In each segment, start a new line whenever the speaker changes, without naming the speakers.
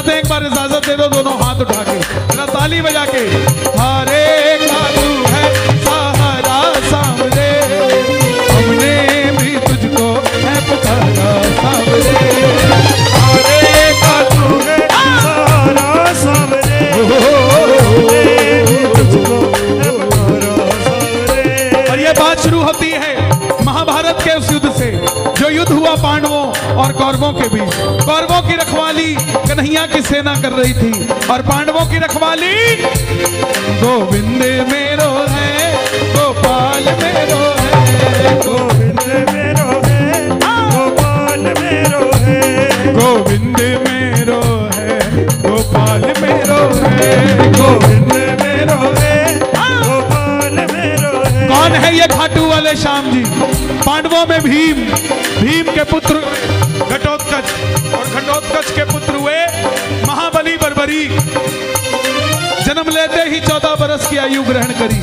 चाहते हैं एक बार इजाजत दे दो दोनों हाथ उठा के, जरा ताली बजा के। हरे का तू है सहारा सामने, हमने भी तुझको है पुकारा सामने।
हरे का तू है सहारा सामने, हमने भी तुझको है पुकारा सामने।
और ये बात शुरू होती है महाभारत के उस युद्ध से जो युद्ध हुआ पांडवों और कौरवों के बीच। कौरवों की रखवाली कन्हैया की सेना कर रही थी और पांडवों की रखवाली गोविंद मेरो है, गोपाल मेरो है,
गोविंद मेरो है, गोपाल मेरो है,
गोविंद मेरो है, गोपाल मेरो है,
गोविंद मेरो है, गोपाल मेरो है।
कौन है ये खाटू वाले श्याम जी? पांडवों में भीम, भीम के पुत्र घटोत्कच और घटोत्कच के पुत्र हुए महाबली बर्बरी। जन्म लेते ही 14 बरस की आयु ग्रहण करी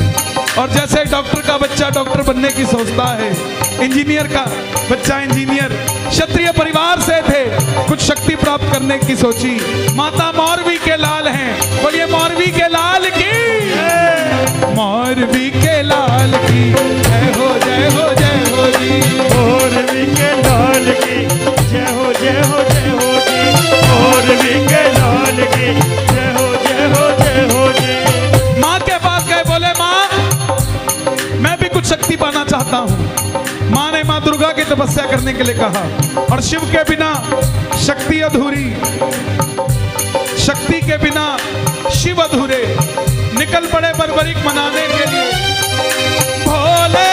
और जैसे डॉक्टर का बच्चा डॉक्टर बनने की सोचता है, इंजीनियर का बच्चा इंजीनियर, क्षत्रिय परिवार से थे, कुछ शक्ति प्राप्त करने की सोची। माता मौरवी के लाल हैं, बोलिए मौरवी के लाल की, मौरवी के लाल की जय हो जय हो जय हो जी,
मौरवी के लाल की जय हो जय हो जय हो जी, मौरवी के लाल की जय हो जय हो जय हो जी।
माँ के पास गए, बोले माँ मैं भी कुछ शक्ति पाना चाहता हूँ। माँ ने माँ दुर्गा की तपस्या करने के लिए कहा और शिव के बिना शक्ति अधूरी, शक्ति के बिना शिव अधूरे। निकल पड़े बर्बरीक मनाने के लिए। भोले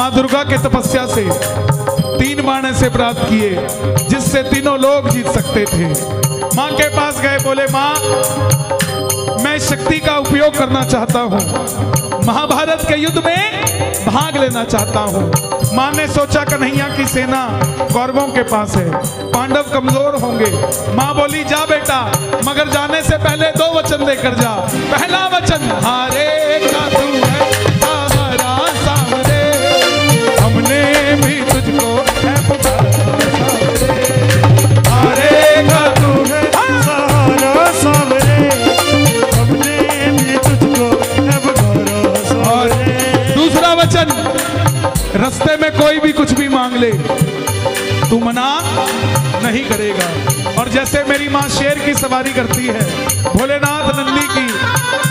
दुर्गा के तपस्या से 3 बाण ऐसे प्राप्त किए जिससे तीनों लोग जीत सकते थे। मां के पास गए, बोले मां मैं इस शक्ति का उपयोग करना चाहता हूं, महाभारत के युद्ध में भाग लेना चाहता हूं। मां ने सोचा कन्हैया की सेना कौरवों के पास है, पांडव कमजोर होंगे। मां बोली जा बेटा, मगर जाने से पहले 2 वचन लेकर जा। पहला वचन हारे का तू है सहारा सामने, हमने भी तुझको है पुकारा सामने। हारे का तू है
सहारा सामने, हमने भी तुझको है पुकारा सामने।
दूसरा वचन, रास्ते में कोई भी कुछ भी मांग ले तू मना नहीं करेगा। और जैसे मेरी माँ शेर की सवारी करती है, भोलेनाथ नंदी की,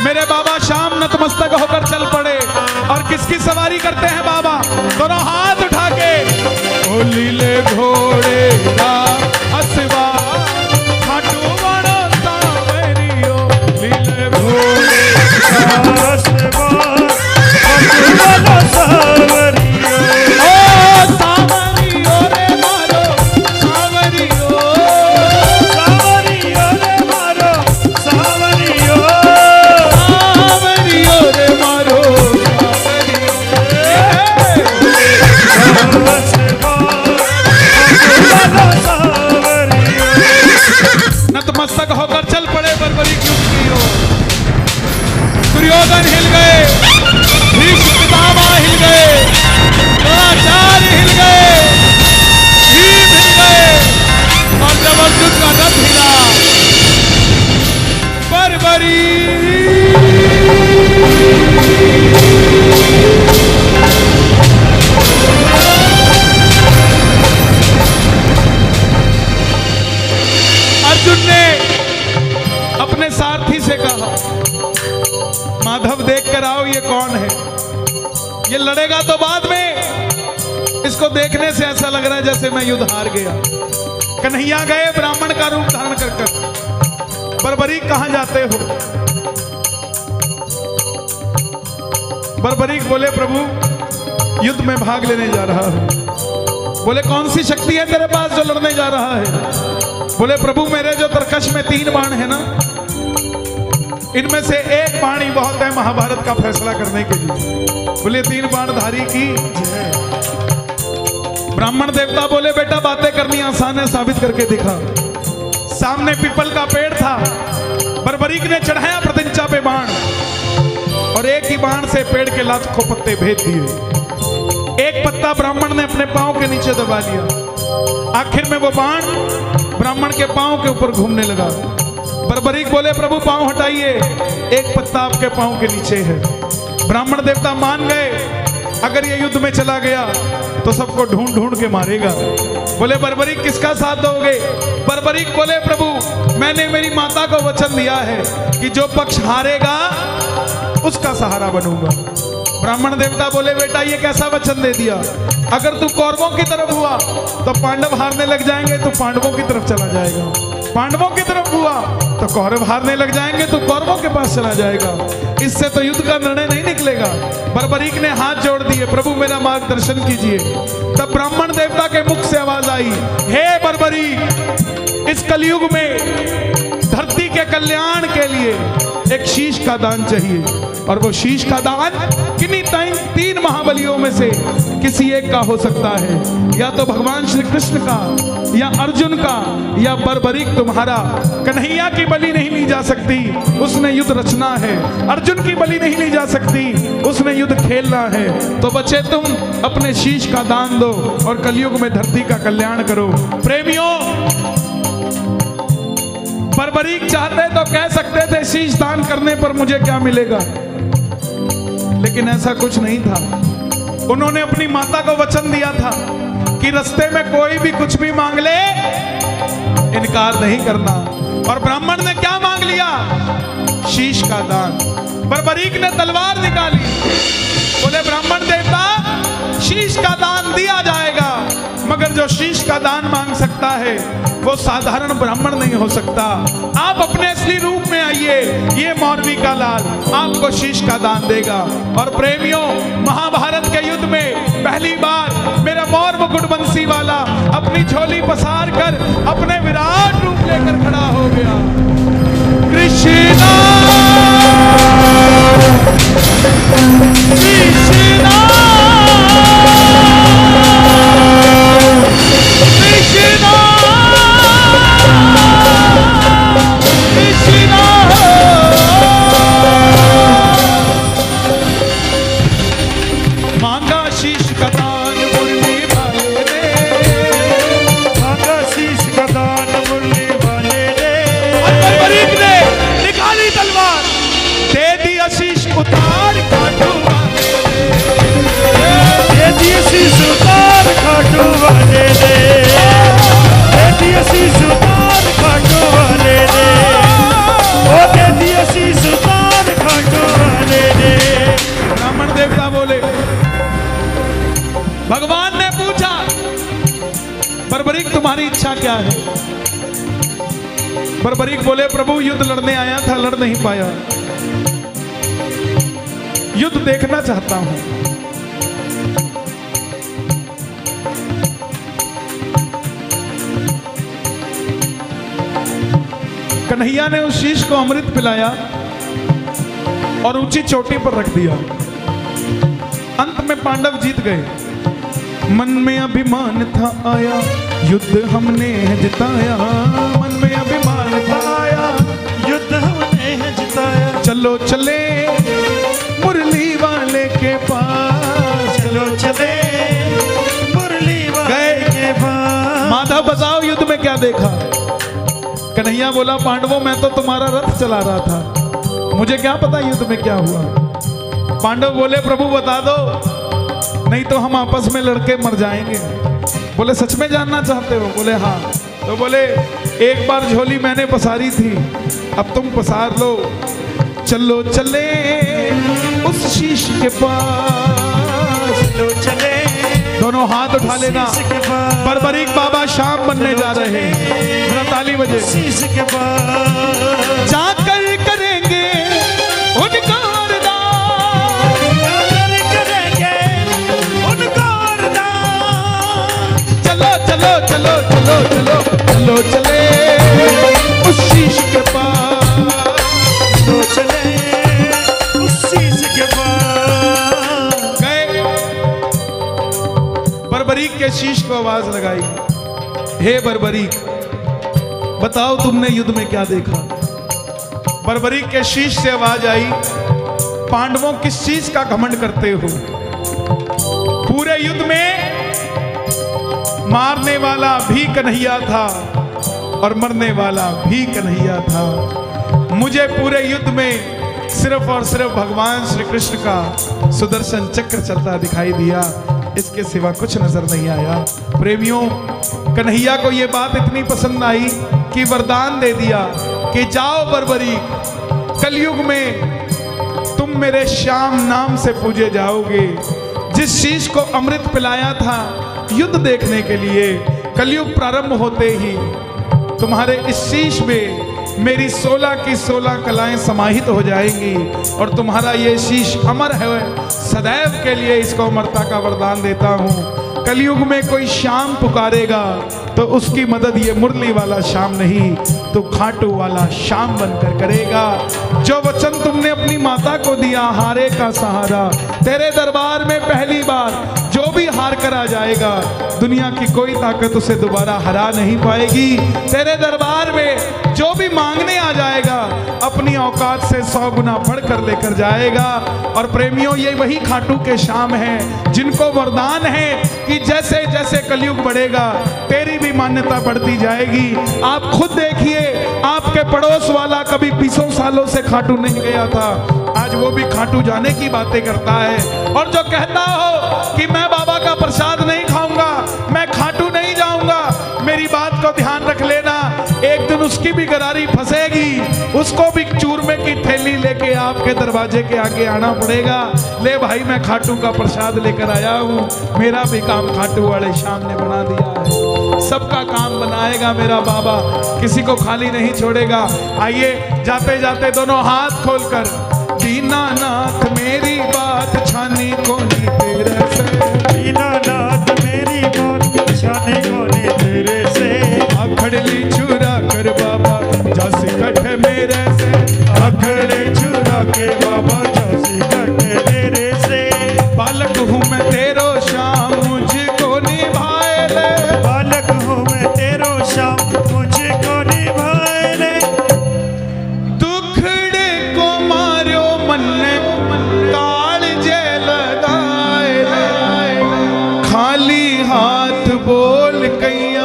मेरे बाबा शाम नतमस्तक होकर चल पड़े। और किसकी सवारी करते हैं बाबा? दोनों हाथ उठा के, ओ लीले घोड़े का असवा खाटू बड़ो सावरियो, लीले घोड़े
असवा खाटू बड़ो सावरियो,
ओ सावरियो रे मारो सावरियो,
सावरियो रे मारो सावरियो,
सावरियो रे मारो सावरियो। नतमस्तक होकर चल पड़े बर्बरी की ओर। दुर्योधन हिल गए, भीष्म पितामह हिल गए, द्रोणाचार्य हिल गए, भीम हिल गए और जब अर्जुन का रथ हिला, बर्बरी अर्जुन ने अपने सारथी से कहा, माधव देख कर आओ ये कौन है। ये लड़ेगा तो बाद में, इसको देखने से ऐसा लग रहा है जैसे मैं युद्ध हार गया। कन्हैया गए ब्राह्मण का रूप धारण कर, बर्बरीक कहां जाते हो? बर्बरीक बोले प्रभु युद्ध में भाग लेने जा रहा हूं। बोले कौन सी शक्ति है तेरे पास जो लड़ने जा रहा है? बोले प्रभु मेरे जो तरकश में 3 बाण है ना, इनमें से एक बाण ही बहुत है महाभारत का फैसला करने के लिए। बोले 3 बाणधारी की जय। ब्राह्मण देवता बोले बेटा बातें करनी आसान है, साबित करके दिखा। सामने पीपल का पेड़ था, बर्बरीक ने चढ़ाया प्रतिंचा पे बाण और एक ही बाण से पेड़ के लाखों पत्ते भेद दिए। एक पत्ता ब्राह्मण ने अपने पांव के नीचे दबा लिया। आखिर में वो बाण ब्राह्मण के पांव के ऊपर घूमने लगा। बर्बरीक बोले प्रभु पांव हटाइए, एक पत्ता आपके पांव के नीचे है। ब्राह्मण देवता मान गए, अगर ये युद्ध में चला गया तो सबको ढूंढ ढूंढ के मारेगा। बोले बर्बरीक किसका साथ दोगे? बर्बरीक बोले प्रभु मैंने मेरी माता को वचन दिया है कि जो पक्ष हारेगा उसका सहारा बनूंगा। ब्राह्मण देवता बोले बेटा ये कैसा वचन दे दिया? अगर तू कौरवों की तरफ हुआ तो पांडव हारने लग जाएंगे, तू पांडवों की तरफ चला जाएगा। पांडवों की तरफ हुआ तो कौरव हारने लग जाएंगे, तो कौरवों के पास चला जाएगा। इससे तो युद्ध का निर्णय नहीं निकलेगा। बर्बरीक ने हाथ जोड़ दिए, प्रभु मेरा मार्गदर्शन कीजिए। तब ब्राह्मण देवता के मुख से आवाज आई, हे बर्बरीक इस कलयुग में धरती के कल्याण के लिए एक शीश का दान चाहिए, और वो शीश का दान किन्हीं 3 महाबलियों में से किसी एक का हो सकता है, या तो भगवान श्री कृष्ण का, या अर्जुन का, या बर्बरीक तुम्हारा। कन्हैया की बलि नहीं ली जा सकती, उसने युद्ध रचना है। अर्जुन की बलि नहीं ली जा सकती, उसने युद्ध खेलना है। तो बच्चे तुम अपने शीश का दान दो और कलयुग में धरती का कल्याण करो। प्रेमियों बर्बरीक चाहते तो कह सकते थे शीश दान करने पर मुझे क्या मिलेगा, लेकिन ऐसा कुछ नहीं था। उन्होंने अपनी माता को वचन दिया था कि रास्ते में कोई भी कुछ भी मांग ले इनकार नहीं करना। और ब्राह्मण ने क्या मांग लिया? शीश का दान। बर्बरीक ने तलवार निकाली, बोले ब्राह्मण देवता शीश का दान दिया जाएगा, मगर जो शीश का दान मांग सकता है वो साधारण ब्राह्मण नहीं हो सकता। आप अपने असली रूप में आइए, ये मौरवी का लाल आपको शीश का दान देगा। और प्रेमियों महाभारत के युद्ध में पहली बार मेरा मौर मुकुट बंसी वाला अपनी झोली पसार कर अपने विराट रूप लेकर खड़ा हो गया। कृष्णा कृष्णा भगवान ने पूछा बर्बरीक तुम्हारी इच्छा क्या है? बर्बरीक बोले प्रभु युद्ध लड़ने आया था, लड़ नहीं पाया, युद्ध देखना चाहता हूं। कन्हैया ने उस शीश को अमृत पिलाया और ऊंची चोटी पर रख दिया। अंत में पांडव जीत गए। मन में अभिमान था आया, युद्ध हमने जिताया। मन में अभिमान था आया,
युद्ध हमने जिताया।
चलो चले मुरली वाले के पास,
चलो चले मुरली वाले के पास।
माधव बताओ युद्ध में क्या देखा? कन्हैया बोला पांडवों मैं तो तुम्हारा रथ चला रहा था, मुझे क्या पता युद्ध में क्या हुआ। पांडव बोले प्रभु बता दो, नहीं तो हम आपस में लड़के मर जाएंगे। बोले सच में जानना चाहते हो? बोले हाँ। तो बोले एक बार झोली मैंने पसारी थी, अब तुम पसार लो। चलो चले उस शीश के पास,
चलो चले
दोनों हाथ उठा लेना।
शीश के बाद
बर्बरीक बाबा शाम बनने जा रहे हैं। मेरा ताली बजे।
शीश के बाद
जाकर करेंगे उनका वरदान,
जाकर करेंगे उनका वरदान।
चलो चलो चलो चलो चलो चलो चले उस शीश के पास,
तो चले उस शीश के पास।
गए बर्बरीक के शीश को आवाज लगाई, हे बर्बरीक बताओ तुमने युद्ध में क्या देखा। बर्बरीक के शीश से आवाज आई, पांडवों किस चीज का घमंड करते हो। पूरे युद्ध में मारने वाला भी कन्हैया था और मरने वाला भी कन्हैया था। मुझे पूरे युद्ध में सिर्फ और सिर्फ भगवान श्री कृष्ण का सुदर्शन चक्र चलता दिखाई दिया, इसके सिवा कुछ नजर नहीं आया। प्रेमियों, कन्हैया को यह बात इतनी पसंद आई कि वरदान दे दिया कि जाओ बर्बरीक, कलयुग में तुम मेरे श्याम नाम से पूजे जाओगे। जिस शीश को अमृत पिलाया था युद्ध देखने के लिए, कलयुग प्रारंभ होते ही तुम्हारे इस शीश में मेरी 16 की 16 कलाएं समाहित हो जाएंगी और तुम्हारा ये शीश अमर है सदैव के लिए। इसको अमरता का वरदान देता हूँ। कलयुग में कोई श्याम पुकारेगा तो उसकी मदद ये मुरली वाला श्याम नहीं तो खाटू वाला श्याम बनकर करेगा। जो वचन तुमने अपनी माता को दिया, हारे का सहारा, तेरे दरबार में पहली बार जो भी हार कर आ जाएगा दुनिया की कोई ताकत उसे दोबारा हरा नहीं पाएगी। तेरे दरबार में जो भी मांगने आ जाएगा अपनी औकात से 100 गुना बढ़कर लेकर जाएगा। और प्रेमियों, ये वही खाटू के श्याम हैं जिनको वरदान है कि जैसे जैसे कलयुग बढ़ेगा तेरी भी मान्यता बढ़ती जाएगी। आप खुद देखिए, आपके पड़ोस वाला कभी 20 सालों से खाटू नहीं गया था, आज वो भी खाटू जाने की बातें करता है। और जो कहता हो कि मैं बाबा का प्रसाद नहीं खाऊंगा, मैं खाटू नहीं जाऊंगा, मेरी बात को ध्यान रख लेना, एक दिन उसकी भी गरारी फंसेगी, उसको भी चूरमे की थैली लेके आपके दरवाजे के आगे आना पड़ेगा। ले भाई, मैं खाटू का प्रसाद लेकर आया हूँ, मेरा भी काम खाटू वाले श्याम ने बना दिया है। सबका काम बनाएगा मेरा बाबा, किसी को खाली नहीं छोड़ेगा। आइए जाते जाते दोनों हाथ खोलकर, दीनानाथ मेरी बात छानी कोनी तेरे से,
दीनानाथ मेरी बात छानी कोनी तेरे से।
अखड़ली चुरा कर बाबा जासी कटे मेरे से,
अखड़े चुरा के बाबा जासी कटे मेरे से।
बालक हूँ मैं तेरो श्याम मुझको निभाए ले,
बालक हूँ मैं तेरो श्याम मुझको निभाए ले।
दुखड़े को मारो मन ने काल जे लगाए ले, खाली हाथ बोल कैया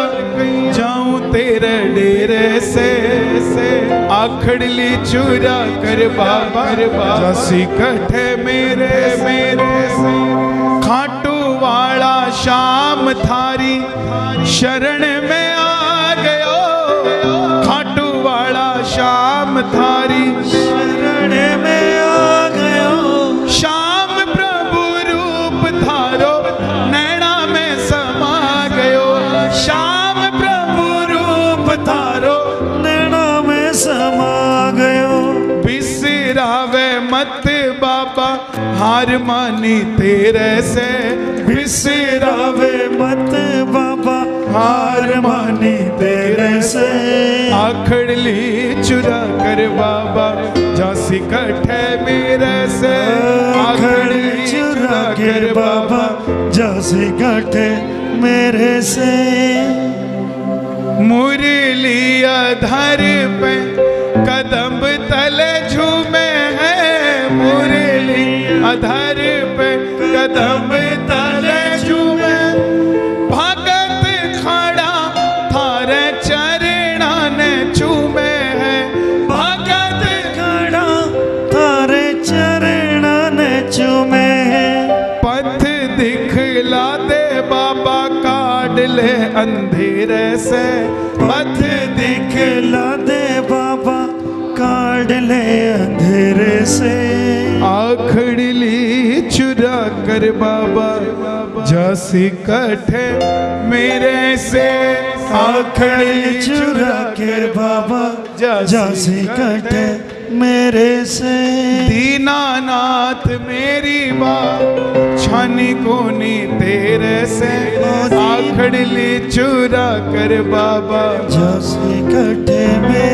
जाऊं तेरे डेरे से। आखड़ली चुरा कर बाबा जासी कटे मेरे से। खाटू वाला श्याम थारी शरण में आ गयो, खाटू वाला श्याम थारी
शरण में आ गयो।
श्याम प्रभु रूप धारो नैना में समा गयो, श्याम प्रभु रूप धारो
नैना में समा गयो।
बिसरावे मत बाबा हार मानी तेरे से,
बिसरावे मत बाबा हार मानी तेरे से।
आखड़ली चुरा कर बाबा जासी कटे मेरे से,
आखड़ली चुरा कर बाबा जासी कटे मेरे से।
मुरली अधर पे कदम तले झूमे हैं, मुरली अधर पे कदम तले झूमे। भगत खड़ा थारे चरणा ने चूमे हैं, भगत
खड़ा थारे चरणा ने चूमे हैं।
पथ दिखला दे बाबा काट ले अंधेरे से,
पथ दिखला दे बाबा काट ले अंधेरे से।
आखड़ली चुरा कर बाबा जसी कठे मेरे से
आखड़ी चुरा के बाबा जैसे कटे मेरे से
दीनानाथ मेरी बात छानी कोनी तेरे से आखड़ी चुरा कर बाबा
जैसे कटे मेरे